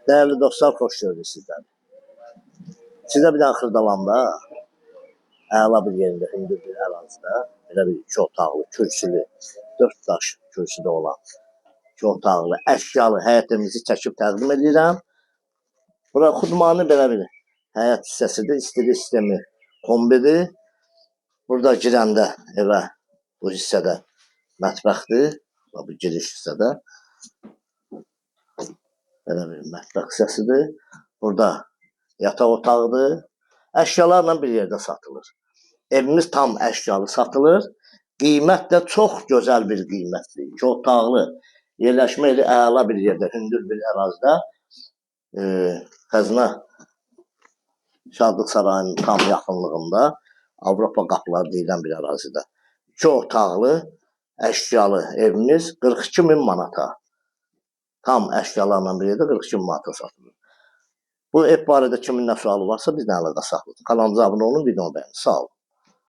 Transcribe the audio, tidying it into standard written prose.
Değerli dostlar, xoş gördük sizdən. Sizə bir dənə Xırdalanda, əla bir yerində, hündür bir ərazidə, belə bir 2 otaqlı, kürsülü, 4 daş kürsüdə olan 2 otaqlı, əşyalı həyətimizi çəkib təqdim edirəm. Bura xudmanı belə bir həyət hissəsidir, istili sistemi kombidir. Burada girəndə evə bu hissədə mətbəxdir, bu giriş hissədə. Belə bir mətbəx hissəsidir. Burada yataq otağıdır. Əşyalarla bir yerdə satılır. Evimiz tam əşyalı satılır. Qiymət də çox gözəl bir qiymətdir. 2 otaqlı, yerləşmə yeri əla bir yerdə, hündür bir ərazidə. Xəzinə Şadlıq Sarayının tam yaxınlığında, Avropa qapıları deyilən bir ərazidə. 2 otaqlı, əşyalı evimiz 42.000 manata. Tam əşyalarla bir yerdə 42.000 manata satılır. Bu ev barədə kimin nə sualı varsa bizlə əlaqə saxlayın. Kanalımıza abunə olun, videonu bəyənin. Sağ olun.